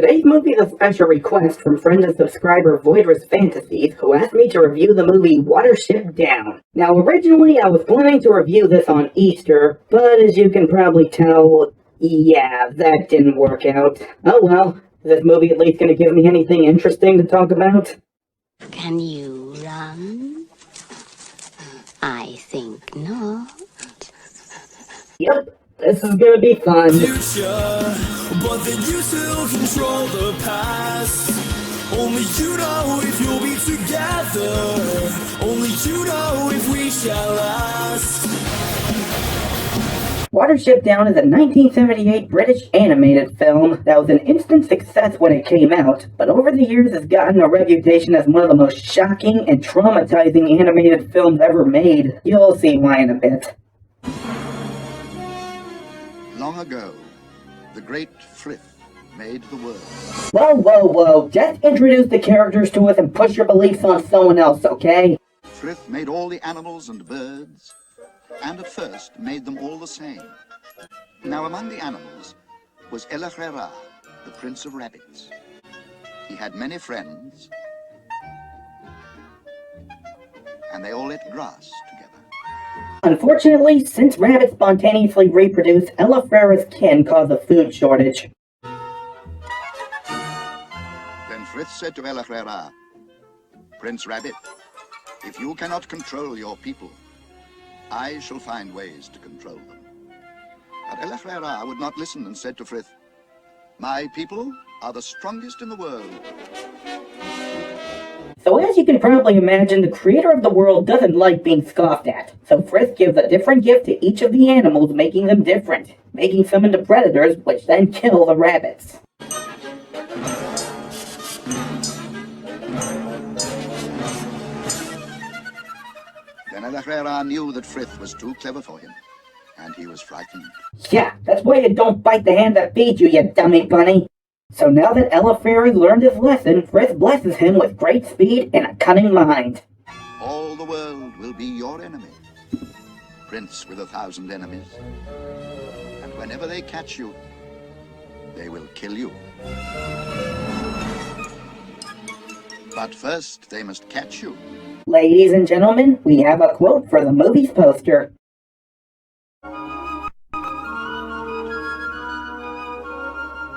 Today's movie is a special request from friend and subscriber Voidra's Fantasies, who asked me to review the movie Watership Down. Now, originally I was planning to review this on Easter, but as you can probably tell, yeah, that didn't work out. Oh well, is this movie at least going to give me anything interesting to talk about? Can you run? I think not. Yep. This is gonna be fun. Future, but then you still control the past. Only you know if you'll be together. Only you know if we shall last. Watership Down is a 1978 British animated film that was an instant success when it came out, but over the years has gotten a reputation as one of the most shocking and traumatizing animated films ever made. You'll see why in a bit. Long ago, the great Frith made the world. Whoa. Just introduce the characters to us and push your beliefs on someone else, okay? Frith made all the animals and birds, and at first made them all the same. Now among the animals was Elachrera, the Prince of Rabbits. He had many friends, and they all ate grass together. Unfortunately, since rabbits spontaneously reproduce, Elachrera's kin caused a food shortage. Then Frith said to Elachrera, Prince Rabbit, if you cannot control your people, I shall find ways to control them. But Elachrera would not listen and said to Frith, my people are the strongest in the world. So as you can probably imagine, the creator of the world doesn't like being scoffed at. So Frith gives a different gift to each of the animals, making them different, making some into predators, which then kill the rabbits. Then Elachrera knew that Frith was too clever for him, and he was frightened. Yeah, that's why you don't bite the hand that feeds you, you dummy bunny. So now that Elachrera learned his lesson, Frith blesses him with great speed and a cunning mind. All the world will be your enemy, Prince with 1,000 enemies. And whenever they catch you, they will kill you. But first, they must catch you. Ladies and gentlemen, we have a quote for the movie's poster.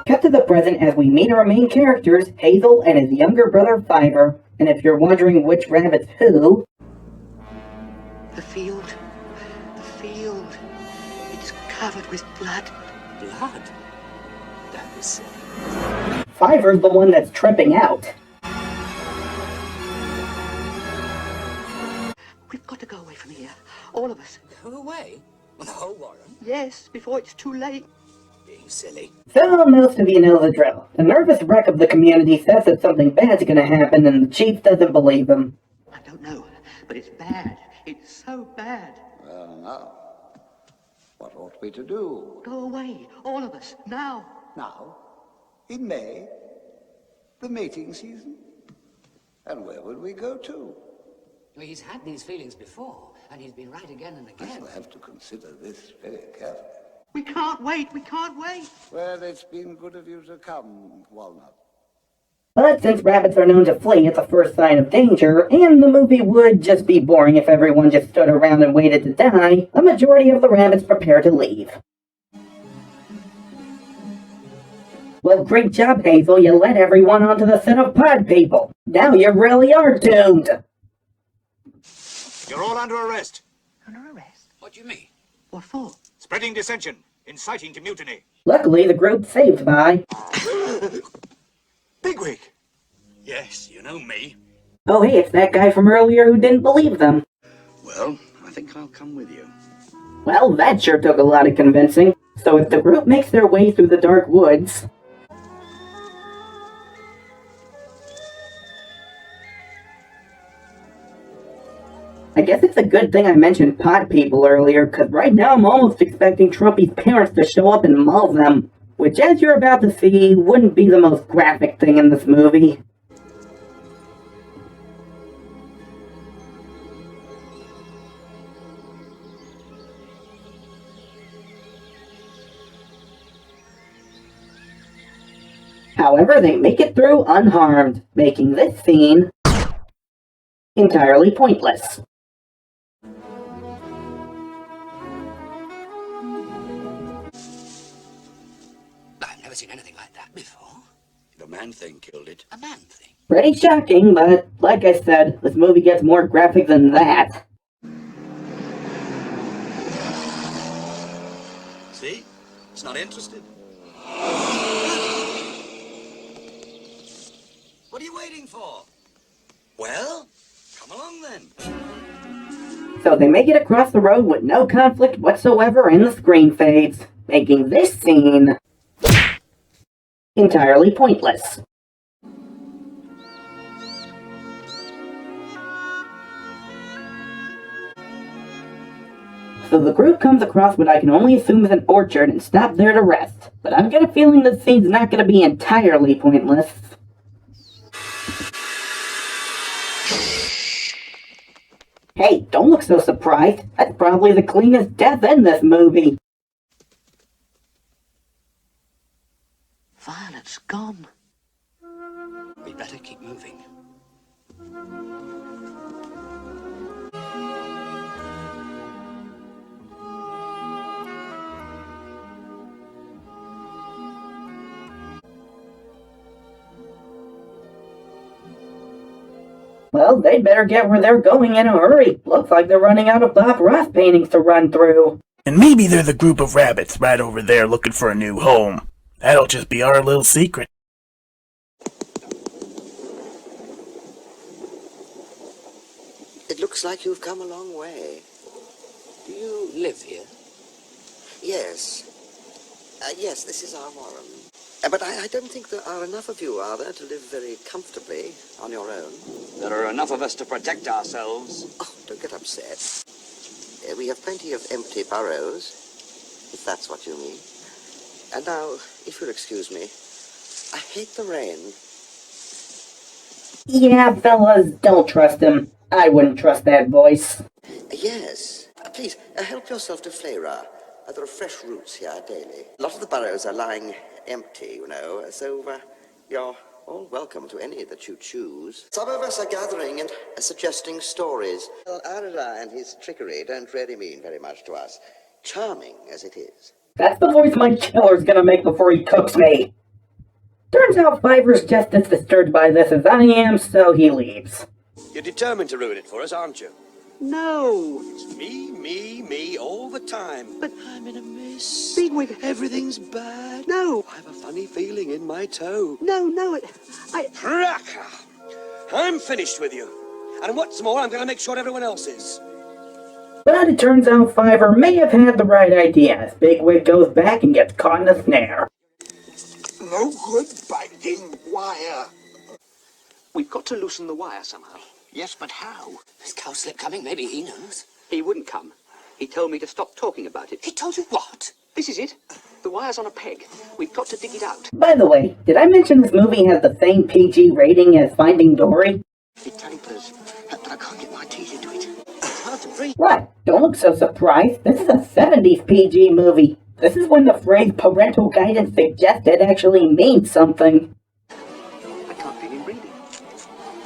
Cut to the present as we meet our main characters, Hazel and his younger brother, Fiver. And if you're wondering which rabbit's who... The field, it's covered with blood. Blood? That is silly. Fiver's the one that's tripping out. We've got to go away from here, all of us. Go away? The whole Warren? Yes, before it's too late. Being silly. So most of you know the drill. The nervous wreck of the community says that something bad's gonna happen and the chief doesn't believe him. I don't know, but it's bad. It's so bad. Well, now, what ought we to do? Go away, all of us, now. Now, in May, the mating season? And where would we go to? Well, he's had these feelings before, and he's been right again and I again. shall have to consider this very carefully. We can't wait. Well, it's been good of you to come, Walnut. But since rabbits are known to flee at the first sign of danger, and the movie would just be boring if everyone just stood around and waited to die, a majority of the rabbits prepare to leave. Well, great job, Hazel. You led everyone onto the set of Pod People. Now you really are doomed. You're all under arrest. Under arrest? What do you mean? What for? Spreading dissension. Inciting to mutiny. Luckily, the group's saved by... Bigwig. Yes, you know me. Oh hey, it's that guy from earlier who didn't believe them. Well, I think I'll come with you. Well, that sure took a lot of convincing. So if the group makes their way through the dark woods... I guess it's a good thing I mentioned Pod People earlier, cause right now I'm almost expecting Trumpy's parents to show up and maul them. Which, as you're about to see, wouldn't be the most graphic thing in this movie. However, they make it through unharmed, making this scene entirely pointless. I've never seen anything like that before. The man-thing killed it. A man thing. Pretty shocking, but like I said, this movie gets more graphic than that. See? It's not interested. What are you waiting for? Well, come along then. So they make it across the road with no conflict whatsoever and the screen fades, making this scene entirely pointless. So the group comes across what I can only assume is an orchard and stop there to rest. But I've got a feeling this scene's not going to be entirely pointless. Hey, don't look so surprised. That's probably the cleanest death in this movie. Violet's gone. We'd better keep moving. Well, they'd better get where they're going in a hurry. Looks like they're running out of Bob Ross paintings to run through. And maybe they're the group of rabbits right over there looking for a new home. That'll just be our little secret. It looks like you've come a long way. Do you live here? Yes. Yes, this is our warren. But I don't think there are enough of you, are there, to live very comfortably on your own? There are enough of us to protect ourselves. Oh, don't get upset. We have plenty of empty burrows, if that's what you mean. And now, if you'll excuse me, I hate the rain. Yeah, fellas, don't trust him. I wouldn't trust that voice. Yes. Please, help yourself to Flayra. There are fresh roots here daily. A lot of the burrows are lying empty, you know, so you're all welcome to any that you choose. Some of us are gathering and suggesting stories. Well, Arila and his trickery don't really mean very much to us, charming as it is. That's the voice my killer's gonna make before he cooks me. Turns out Fiver's just as disturbed by this as I am, so he leaves. You're determined to ruin it for us, aren't you? No, It's me, all the time. but I'm in a mess. Bigwig, everything's bad. No, I have a funny feeling in my toe. no, Raka! I'm finished with you. And what's more, I'm going to make sure everyone else is. But it turns out Fiver may have had the right idea as Bigwig goes back and gets caught in a snare. No good binding wire. We've got to loosen the wire somehow. Yes, but how? Is Cowslip coming? Maybe he knows. He wouldn't come. He told me to stop talking about it. He told you what? This is it. The wire's on a peg. We've got to dig it out. By the way, did I mention this movie has the same PG rating as Finding Dory? It tapers, but I can't get my teeth into it. It's hard to breathe. What? Don't look so surprised. This is a 70s PG movie. This is when the phrase parental guidance suggested actually means something. I can't feel him breathing.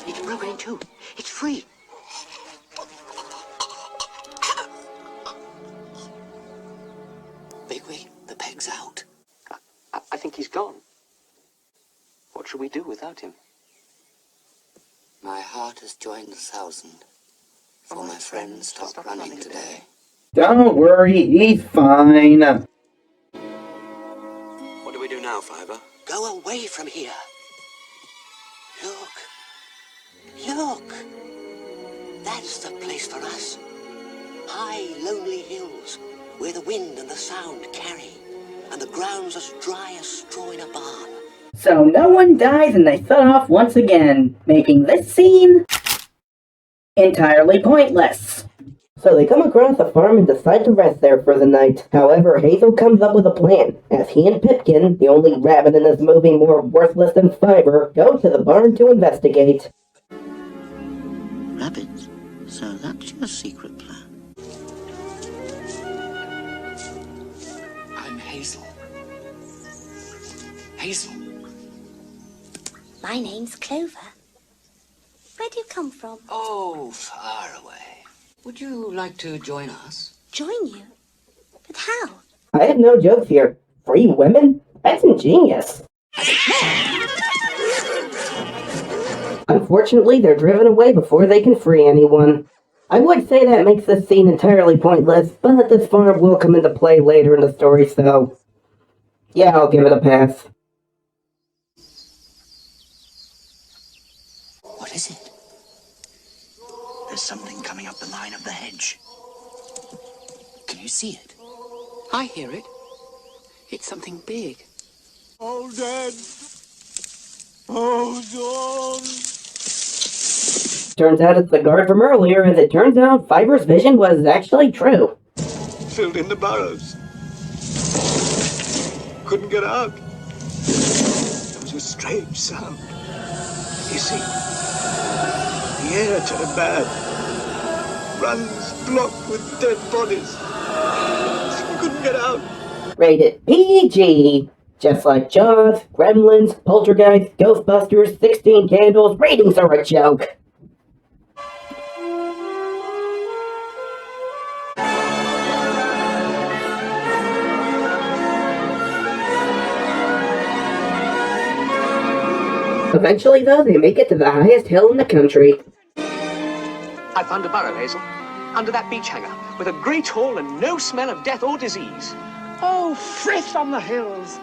It's broken in two. It's free. Bigwig, the peg's out. I think he's gone. What shall we do without him? My heart has joined 1,000. For my friends stopped running today. Don't worry, he's fine. What do we do now, Fiver? Go away from here. Look. Look. That's the place for us. High, lonely hills, where the wind and the sound carry, and the ground's as dry as straw in a barn. So no one dies and they set off once again, making this scene entirely pointless. So they come across a farm and decide to rest there for the night. However, Hazel comes up with a plan, as he and Pipkin, the only rabbit in this movie more worthless than Fiver, go to the barn to investigate. Rabbits? So that's your secret plan? I'm Hazel. Hazel. My name's Clover. Where do you come from? Oh, far away. Would you like to join us? Join you? But how? I have no jokes here. Free women? That's ingenious. Unfortunately, they're driven away before they can free anyone. I would say that makes this scene entirely pointless, but this farm will come into play later in the story, so... yeah, I'll give it a pass. What is it? There's something coming up the line of the hedge. Can you see it? I hear it. It's something big. All dead. Oh, Dawn. Turns out it's the guard from earlier, as it turns out Fiver's vision was actually true. Filled in the burrows. Couldn't get out. There was a strange sound. You see, the air turned bad. Runs blocked with dead bodies. Couldn't get out. Rated PG. Just like Jaws, Gremlins, Poltergeist, Ghostbusters, 16 Candles, ratings are a joke. Eventually, though, they make it to the highest hill in the country. I found a burrow, Hazel, under that beech hanger, with a great hole and no smell of death or disease. Oh, Frith on the hills!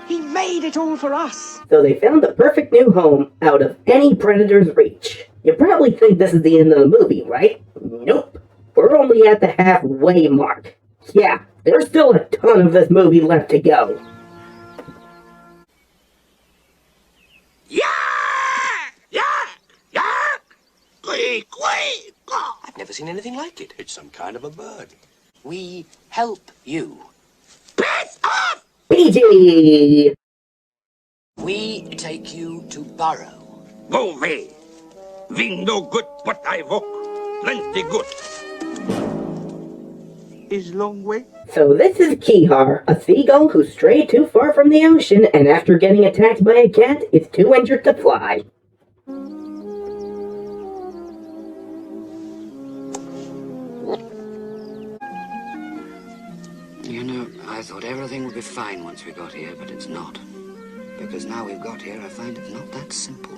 He made it all for us! So they found the perfect new home out of any predator's reach. You probably think this is the end of the movie, right? Nope. We're only at the halfway mark. Yeah, there's still a ton of this movie left to go. I've never seen anything like it. It's some kind of a bird. We help you. PG! We take you to burrow. Go me. We no good what I walk. Plenty good. Is long way? So this is Kihar, a seagull who strayed too far from the ocean and after getting attacked by a cat is too injured to fly. You know, I thought everything would be fine once we got here, but it's not. Because now we've got here, I find it not that simple.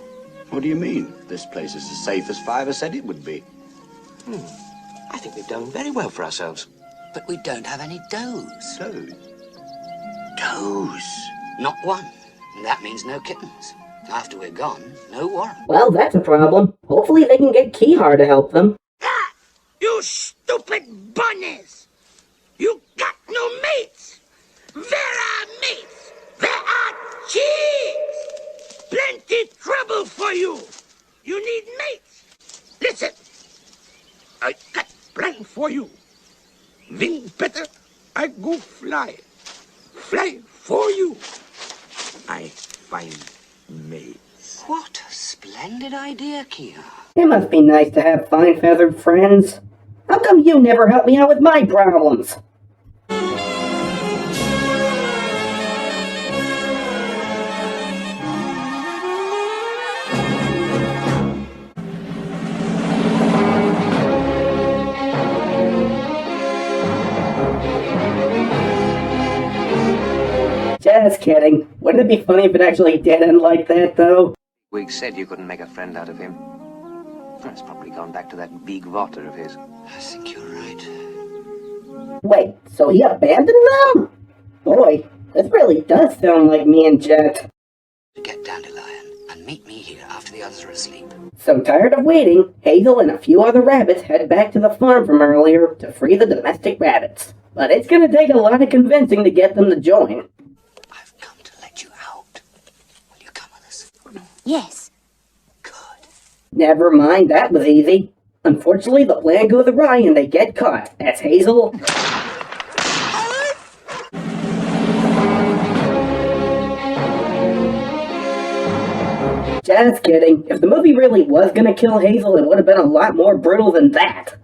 What do you mean? This place is as safe as Fiver said it would be. I think we've done very well for ourselves. But we don't have any does. Does? Does? Not one. And that means no kittens. After we're gone, no warren. Well, that's a problem. Hopefully they can get Kihar to help them. Ah! You stupid bunnies! You got no mates! Where are mates? Where are chicks? Plenty trouble for you! You need mates! Listen! I got plan for you. Win better, I go fly. Fly for you. I find mates. What a splendid idea, Kia. It must be nice to have fine feathered friends. How come you never help me out with my problems? Just kidding. Wouldn't it be funny if it actually did end like that, though? Weeks said you couldn't make a friend out of him. It's probably gone back to that big water of his. I think you're right. Wait, so he abandoned them? Boy, this really does sound like me and Jet. Get Dandelion and meet me here after the others are asleep. So tired of waiting, Hazel and a few other rabbits head back to the farm from earlier to free the domestic rabbits. But it's gonna take a lot of convincing to get them to join. I've come to let you out. Will you come with us? Yes. Good. Never mind, that was easy. Unfortunately, the plan goes awry and they get caught. That's Hazel. Just kidding. If the movie really was gonna kill Hazel, it would have been a lot more brutal than that.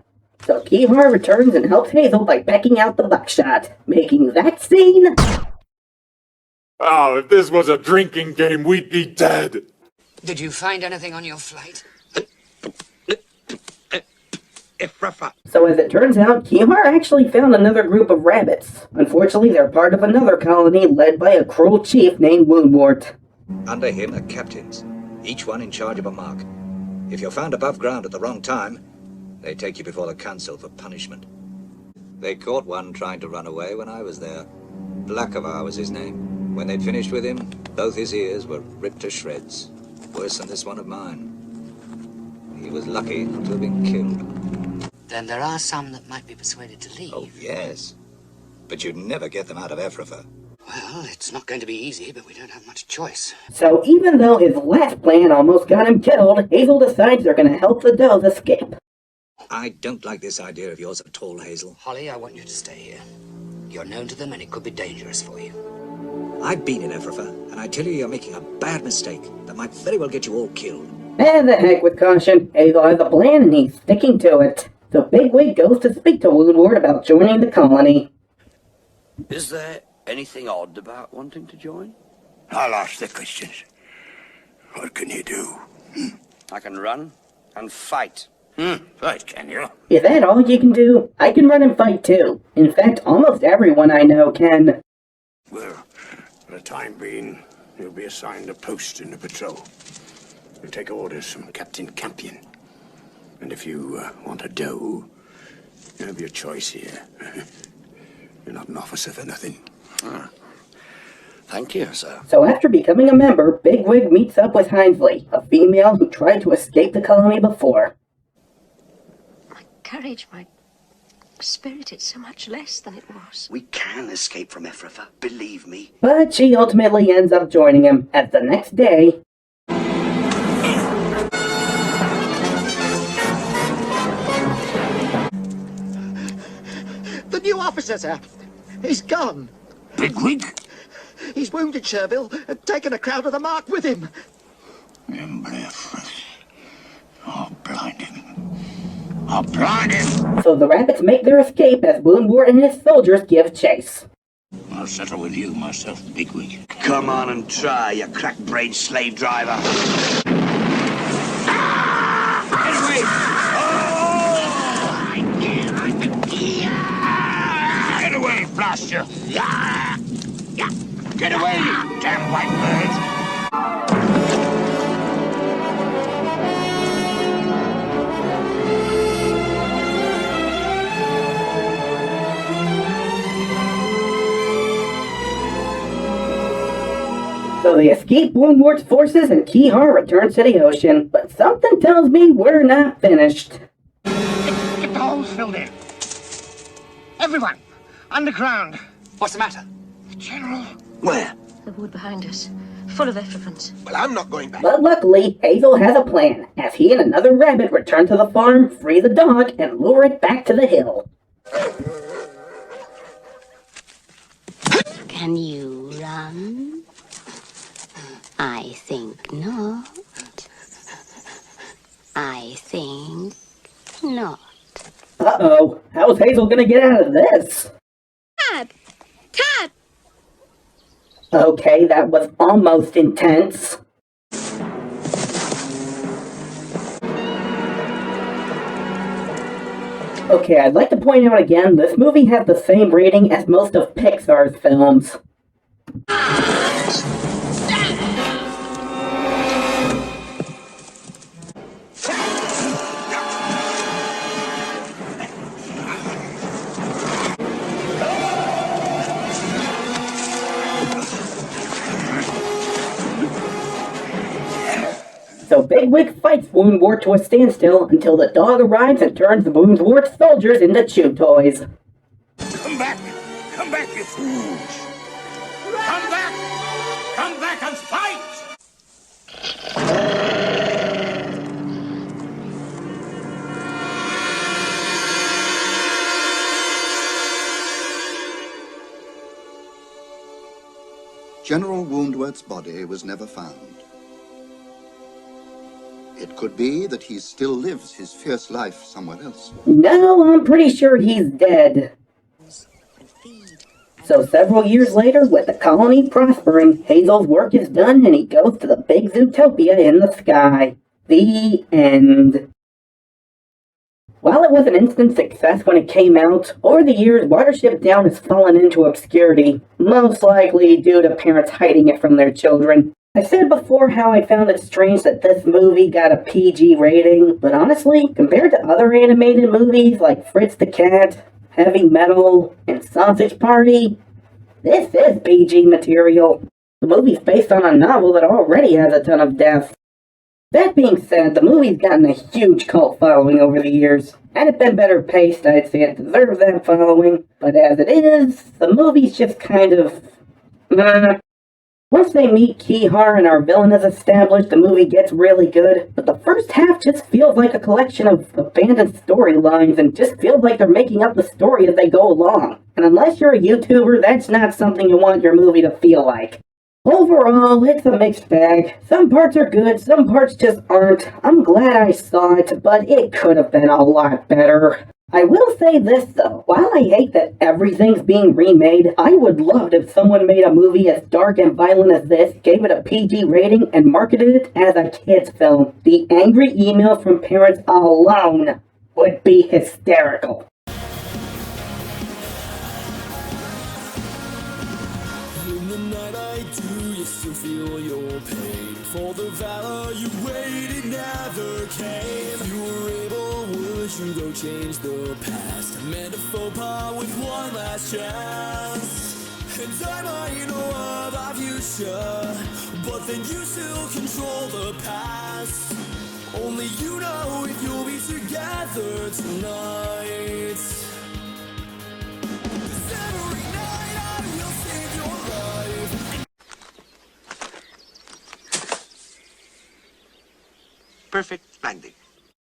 So Kihar returns and helps Hazel by pecking out the buckshot, making that scene... Oh, if this was a drinking game, we'd be dead. Did you find anything on your flight? So as it turns out, Kihar actually found another group of rabbits. Unfortunately, they're part of another colony led by a cruel chief named Woundwort. Under him are captains, each one in charge of a mark. If you're found above ground at the wrong time, they take you before the council for punishment. They caught one trying to run away when I was there. Blackavar was his name. When they'd finished with him, both his ears were ripped to shreds. Worse than this one of mine. He was lucky not to have been killed. Then there are some that might be persuaded to leave. Oh, yes. But you'd never get them out of Ephrafa. Well, it's not going to be easy, but we don't have much choice. So even though his last plan almost got him killed, Hazel decides they're going to help the does escape. I don't like this idea of yours at all, Hazel. Holly, I want you to stay here. You're known to them and it could be dangerous for you. I've been in Ephrafa, and I tell you you're making a bad mistake that might very well get you all killed. And the heck with caution, Hazel has a plan and he's sticking to it. So Bigwig goes to speak to Woundwort about joining the colony. Is there anything odd about wanting to join? I'll ask the questions. What can you do? I can run and fight. Fight, can you? Is that all you can do? I can run and fight too. In fact, almost everyone I know can. Well, for the time being, you'll be assigned a post in the patrol. You'll take orders from Captain Campion. And if you want a doe, you have your choice here. You're not an officer for nothing. Thank you, sir. So after becoming a member, Bigwig meets up with Hinesley, a female who tried to escape the colony before. My courage, my spirit, it's so much less than it was. We can escape from Ephrafa, believe me. But she ultimately ends up joining him, as the next day... The new officer, sir. He's gone. Bigwig? He's wounded Sherville and taken a crowd of the mark with him. I'll blind him. I'll blind him! So the rabbits make their escape as Woundwort and his soldiers give chase. I'll settle with you myself, Bigwig. Come on and try, you crack-brained slave driver. Get away! Get away, blast you! Get away, you damn white birds! So they escape Woundwort's forces and Kihar returns to the ocean, but something tells me we're not finished. Get the holes filled in. Everyone, underground. What's the matter? General. Where? The wood behind us, full of Ephraphans. Well, I'm not going back. But luckily, Hazel has a plan, as he and another rabbit return to the farm, free the dog, and lure it back to the hill. Can you run? I think not. I think not. Uh-oh, how's Hazel gonna get out of this? Tab! Tab! Okay, that was almost intense. Okay, I'd like to point out again, this movie has the same rating as most of Pixar's films. So Bigwig fights Woundwort to a standstill until the dog arrives and turns Woundwort's soldiers into chew toys. Come back! Come back, you fools! Come back! Come back and fight! General Woundworth's body was never found. It could be that he still lives his fierce life somewhere else. No, I'm pretty sure he's dead. So several years later, with the colony prospering, Hazel's work is done and he goes to the big Zootopia in the sky. The end. While it was an instant success when it came out, over the years Watership Down has fallen into obscurity, most likely due to parents hiding it from their children. I said before how I found it strange that this movie got a PG rating, but honestly, compared to other animated movies like Fritz the Cat, Heavy Metal, and Sausage Party, this is PG material. The movie's based on a novel that already has a ton of deaths. That being said, the movie's gotten a huge cult following over the years. Had it been better paced, I'd say it deserves that following, but as it is, the movie's just kind of... Once they meet Kihar and our villain is established, the movie gets really good, but the first half just feels like a collection of abandoned storylines and just feels like they're making up the story as they go along. And unless you're a YouTuber, that's not something you want your movie to feel like. Overall, it's a mixed bag. Some parts are good, some parts just aren't. I'm glad I saw it, but it could have been a lot better. I will say this though, while I hate that everything's being remade, I would love it if someone made a movie as dark and violent as this, gave it a PG rating, and marketed it as a kid's film. The angry emails from parents alone would be hysterical. In the night I do, you still feel your pain. For the valor you waited never came. You were able, would you go change the past? Amend a faux pas with one last chance. And I might know of our future, but then you still control the past. Only you know if you'll be together tonight. 'Cause every night I will save your life. Perfect landing.